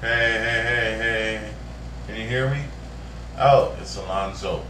Hey. Can you hear me? Oh, it's Alonzo.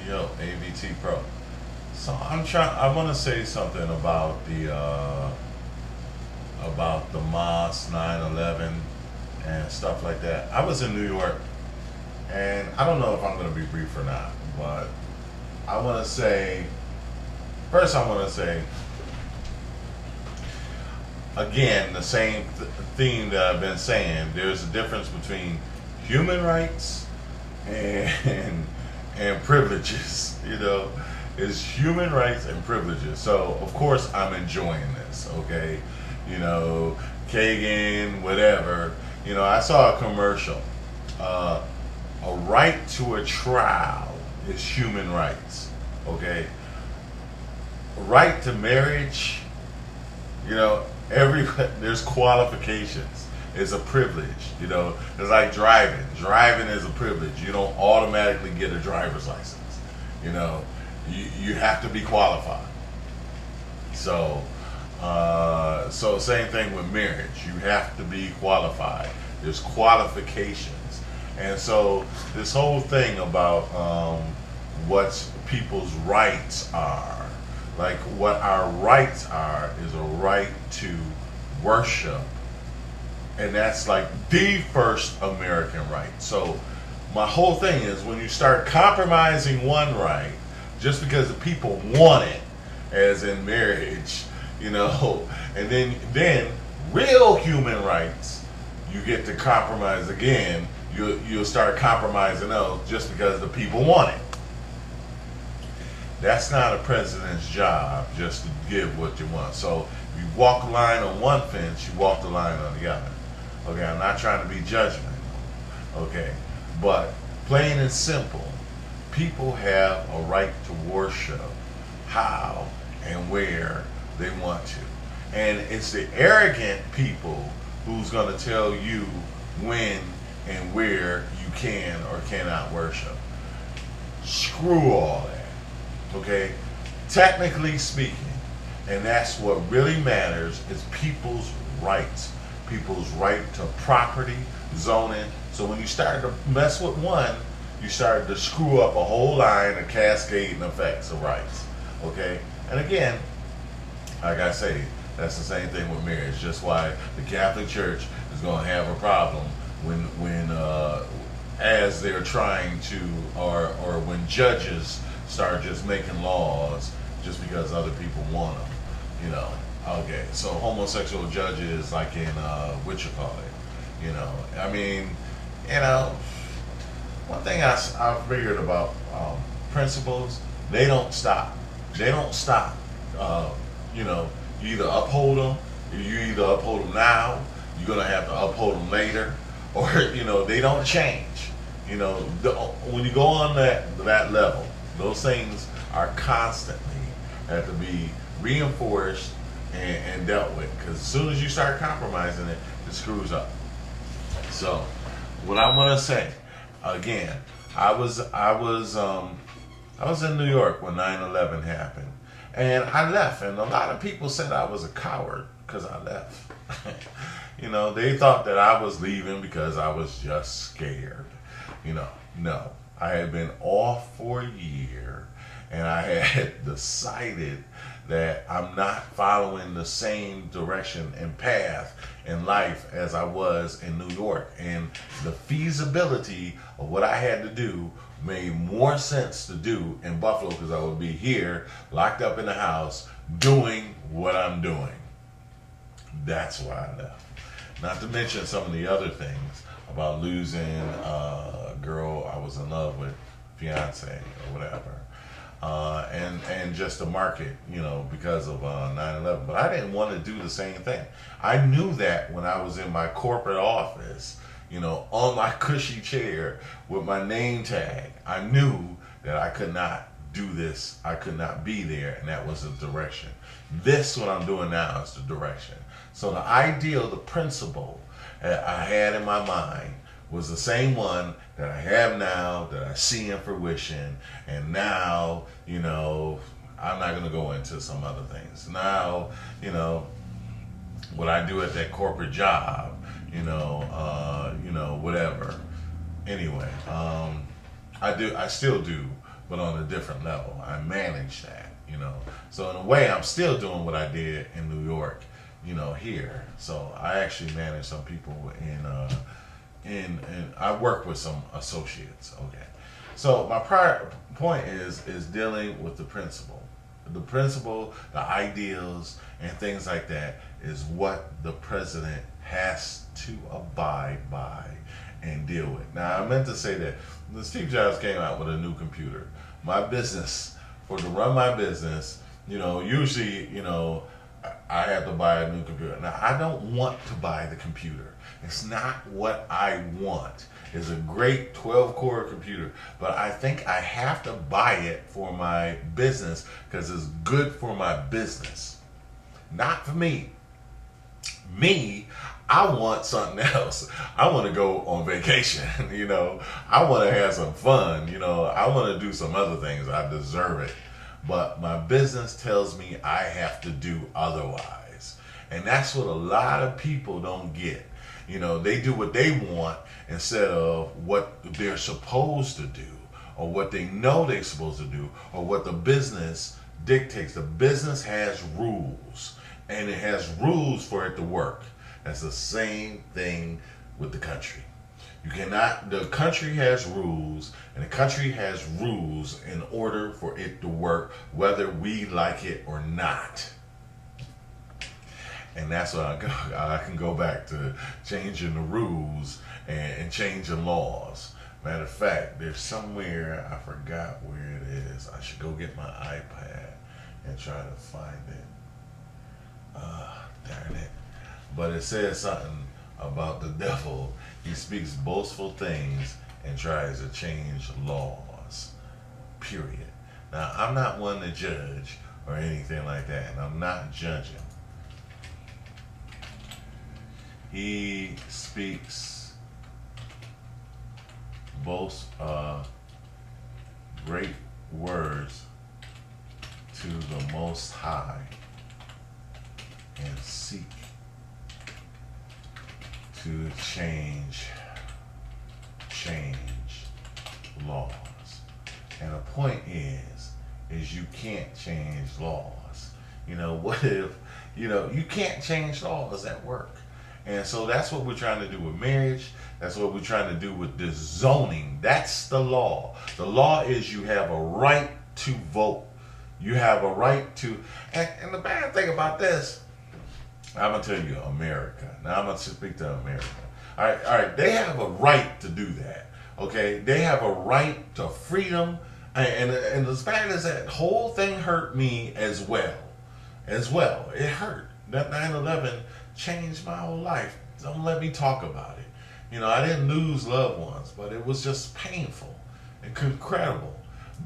Yo, AVT Pro. So I want to say something about the mosque 9/11 and stuff like that. I was in New York, and I don't know if I'm going to be brief or not, but I want to say, first I want to say, again, the same theme that I've been saying. There's a difference between human rights and privileges. It's human rights and privileges. So of course I'm enjoying this. Okay, Kagan, whatever. I saw a commercial. A right to a trial is human rights. Okay, right to marriage. There's qualifications. It's a privilege. It's like driving. Driving is a privilege. You don't automatically get a driver's license. You have to be qualified. So same thing with marriage. You have to be qualified. There's qualifications. And so this whole thing about what people's rights are, like what our rights are, is a right to worship. And that's like the first American right. So my whole thing is, when you start compromising one right just because the people want it, as in marriage, and then real human rights, you get to compromise again. You'll start compromising those just because the people want it. That's not a president's job, just to give what you want. So if you walk the line on one fence, you walk the line on the other. Okay, I'm not trying to be judgmental. Okay, but plain and simple, people have a right to worship how and where they want to. And it's the arrogant people who's going to tell you when and where you can or cannot worship. Screw all that. Okay, technically speaking, and that's what really matters, is people's rights. People's right to property, zoning. So when you start to mess with one, you start to screw up a whole line of cascading effects of rights. Okay, and again, like I say, that's the same thing with marriage. Just why the Catholic Church is going to have a problem when as they're trying to, or when judges start just making laws just because other people want them. Okay, so homosexual judges, like in what you call it, one thing I figured about principles, they don't stop. You either uphold them, now, you're gonna have to uphold them later, or they don't change. When you go on that level, those things are constantly have to be reinforced and dealt with, because as soon as you start compromising it screws up. So what I want to say again, I was in New York when 9/11 happened, and I left, and a lot of people said I was a coward because I left. They thought that I was leaving because I was just scared. No, I had been off for a year, and I had decided that I'm not following the same direction and path in life as I was in New York. And the feasibility of what I had to do made more sense to do in Buffalo, because I would be here, locked up in the house, doing what I'm doing. That's why I left. Not to mention some of the other things about losing a girl I was in love with, fiance or whatever. And just the market, because of 9/11. But I didn't want to do the same thing. I knew that when I was in my corporate office, on my cushy chair with my name tag, I knew that I could not do this. I could not be there, and that was the direction. This, what I'm doing now, is the direction. So the ideal, the principle that I had in my mind was the same one that I have now, that I see in fruition. And now, I'm not going to go into some other things. Now, what I do at that corporate job, I still do, but on a different level. I manage that, So in a way, I'm still doing what I did in New York, here. So I actually manage some people in I work with some associates. Okay. So my prior point is dealing with the principle. The principle, the ideals, and things like that is what the president has to abide by and deal with. Now, I meant to say that Steve Jobs came out with a new computer. My business, to run my business, usually, I have to buy a new computer. Now, I don't want to buy the computer. It's not what I want. It's a great 12-core computer, but I think I have to buy it for my business because it's good for my business. Not for me. I want something else. I want to go on vacation, I want to have some fun, I want to do some other things. I deserve it. But my business tells me I have to do otherwise. And that's what a lot of people don't get. They do what they want instead of what they're supposed to do, or what they know they're supposed to do, or what the business dictates. The business has rules, and it has rules for it to work. That's the same thing with the country. The country has rules, and the country has rules in order for it to work, whether we like it or not. And that's what I can go back to changing the rules and changing laws. Matter of fact, there's somewhere, I forgot where it is. I should go get my iPad and try to find it. Darn it. But it says something about the devil. He speaks boastful things and tries to change laws. Period. Now, I'm not one to judge or anything like that, and I'm not judging. He speaks great words to the Most High and seek to change laws. And the point is you can't change laws. What if, you can't change laws at work. And so that's what we're trying to do with marriage. That's what we're trying to do with this zoning. That's the law. The law is you have a right to vote. You have a right to, and the bad thing about this, I'm going to tell you, America. Now I'm going to speak to America. All right. They have a right to do that. Okay. They have a right to freedom. And as bad as that whole thing hurt me as well. It hurt. That 9/11 changed my whole life. Don't let me talk about it. I didn't lose loved ones, but it was just painful and incredible.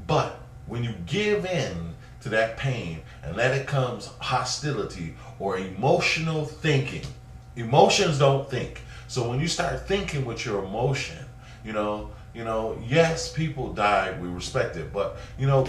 But when you give in to that pain and let it comes hostility or emotional thinking, emotions don't think. So when you start thinking with your emotion, yes, people died, we respect it, but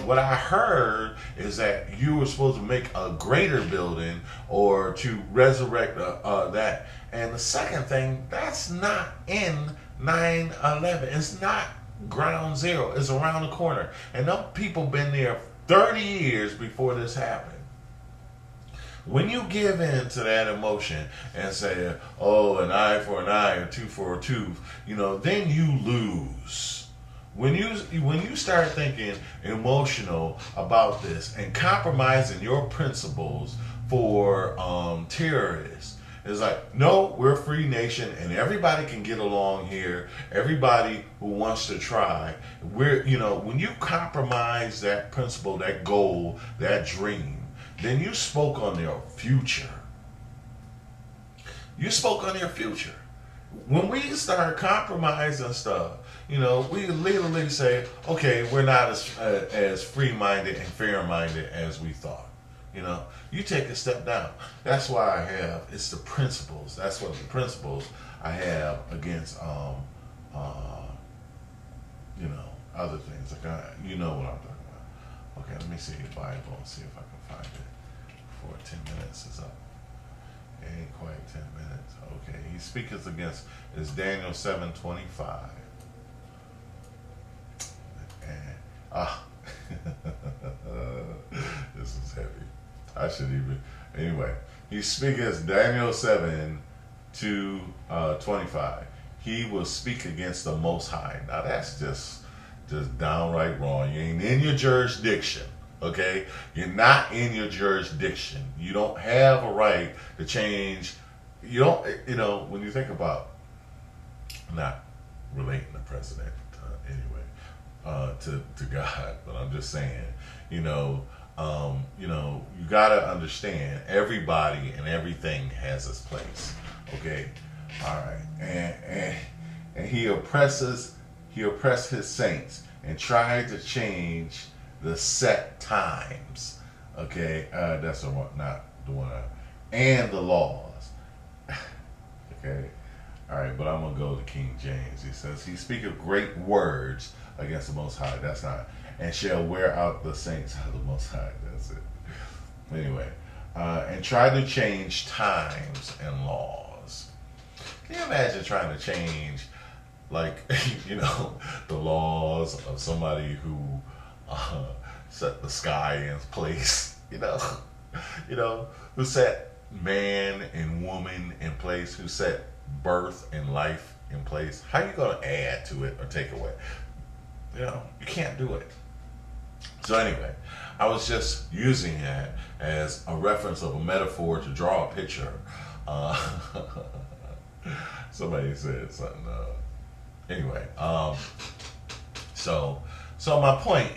what I heard is that you were supposed to make a greater building or to resurrect that. And the second thing, that's not in 9/11. It's not ground zero. It's around the corner. And them people been there 30 years before this happened. When you give in to that emotion and say, an eye for an eye or tooth for a tooth, then you lose. When you start thinking emotional about this and compromising your principles for terrorists, it's like, no, we're a free nation and everybody can get along here. Everybody who wants to try. When you compromise that principle, that goal, that dream, then you spoke on their future. You spoke on their future. When we start compromising stuff, we literally say, okay, we're not as free-minded and fair-minded as we thought. You take a step down. That's why it's the principles. That's what the principles I have against, other things. Like, you know what I'm talking about. Okay, let me see your Bible and see if I can find it before 10 minutes is up. It ain't quite 10 minutes. Okay, he speaketh against, it's Daniel 7:25. and this is heavy. I should even anyway. He speaketh Daniel 7 to 25. He will speak against the Most High. Now that's just downright wrong. You ain't in your jurisdiction. Okay, you're not in your jurisdiction. You don't have a right to change. You don't. You know, when you think about not relating the president anyway to God, but I'm just saying, you gotta understand everybody and everything has its place. Okay, all right, and he oppressed his saints and tried to change the set times. Okay, that's the one, not the one, and the laws. Okay. All right, but I'm going to go to King James. He says, he speaketh great words against the Most High. That's not. And shall wear out the saints of the Most High. That's it. Anyway, and try to change times and laws. Can you imagine trying to change, like, the laws of somebody who set the sky in place, who set man and woman in place, who set birth and life in place? How are you going to add to it or take away? You can't do it. So anyway, I was just using that as a reference of a metaphor to draw a picture. Somebody said something. Anyway, so my point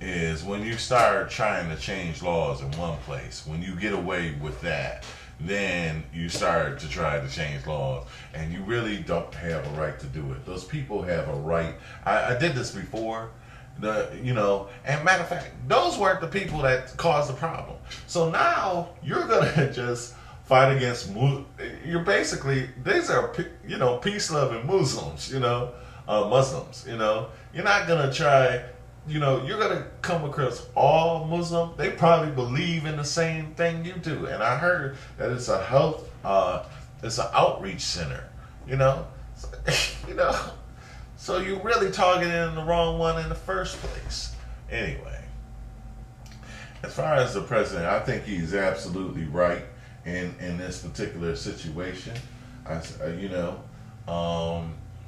is when you start trying to change laws in one place, when you get away with that, then you start to try to change laws, and you really don't have a right to do it. Those people have a right. I did this before, and matter of fact, those weren't the people that caused the problem. So now you're gonna just fight against. You're basically, these are peace loving Muslims, Muslims. You're not gonna try. You're going to come across all Muslims. They probably believe in the same thing you do. And I heard that it's a health, it's an outreach center, so you're really targeting the wrong one in the first place. Anyway, as far as the president, I think he's absolutely right in this particular situation.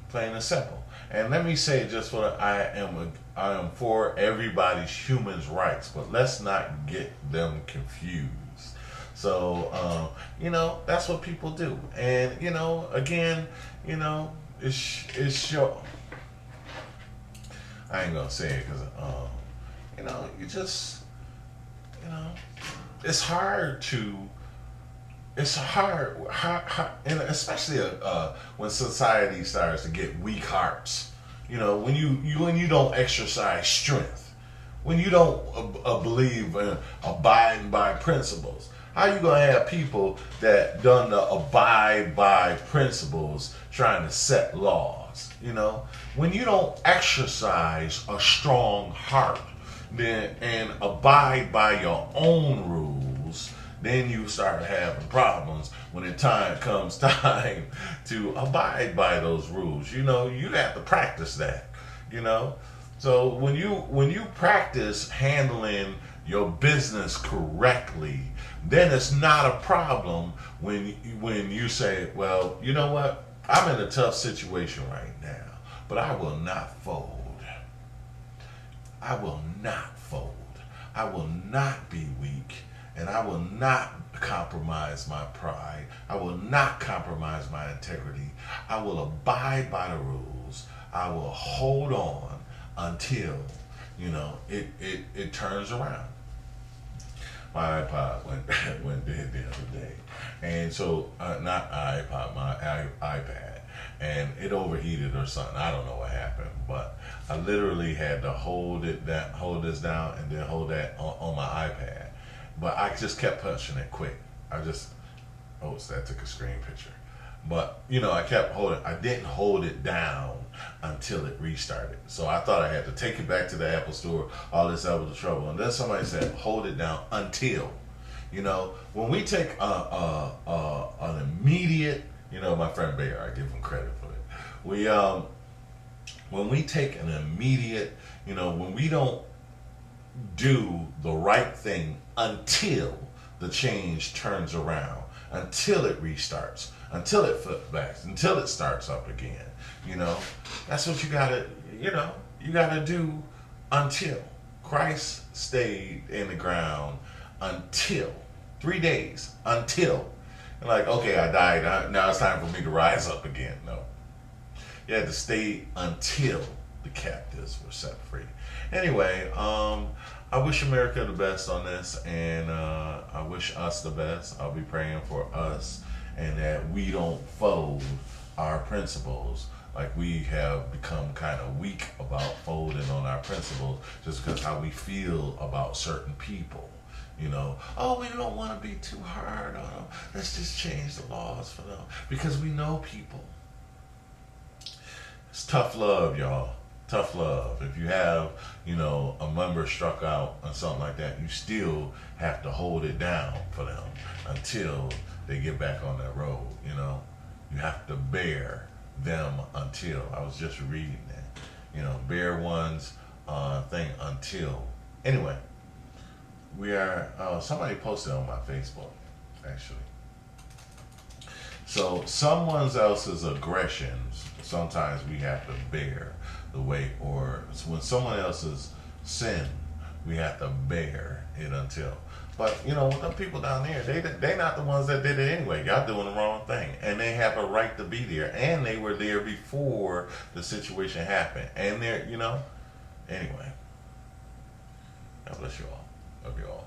Plain and simple. And let me say just what I am for everybody's human rights, but let's not get them confused. So, that's what people do. And, again, it's sure. I ain't gonna say it because, you just, it's hard, and especially when society starts to get weak hearts. When you don't exercise strength, when you don't believe in abiding by principles. How you gonna have people that done the abide by principles trying to set laws? When you don't exercise a strong heart, and abide by your own rules, then you start having problems when it comes time to abide by those rules. You have to practice that. So when you practice handling your business correctly, then it's not a problem when you say, well, you know what? I'm in a tough situation right now, but I will not fold. I will not fold. I will not be weak. And I will not compromise my pride. I will not compromise my integrity. I will abide by the rules. I will hold on until, it turns around. My iPod went dead the other day. And so, not iPod, my iPad. And it overheated or something. I don't know what happened. But I literally had to hold this down and then hold that on my iPad. But I just kept pushing it quick. That took a screen picture. But, I kept holding. I didn't hold it down until it restarted. So I thought I had to take it back to the Apple store. All this out was the trouble. And then somebody said, hold it down until. When we take an immediate, my friend Bayer, I give him credit for it. When we take an immediate, You know, when we don't do the right thing until the change turns around, until it restarts, until it flips back, until it starts up again. You know, that's what you gotta, you gotta do until. Christ stayed in the ground until 3 days, until. Like, okay, I died, now it's time for me to rise up again. No. You had to stay until the captives were set free. Anyway, I wish America the best on this, and I wish us the best. I'll be praying for us, and that we don't fold our principles. Like, we have become kind of weak about folding on our principles just because how we feel about certain people. You know, oh, we don't want to be too hard on them. Let's just change the laws for them. Because we know people. It's tough love, y'all. Tough love. If you have, a member struck out or something like that, you still have to hold it down for them until they get back on that road, You have to bear them until. I was just reading that. Bear one's thing until. Anyway, we are, somebody posted on my Facebook, actually. So someone else's aggressions, sometimes we have to bear the weight, or when someone else's sin, we have to bear it until. But, with them people down there, they not the ones that did it anyway. Y'all doing the wrong thing. And they have a right to be there. And they were there before the situation happened. And they're, anyway. God bless you all. Love you all.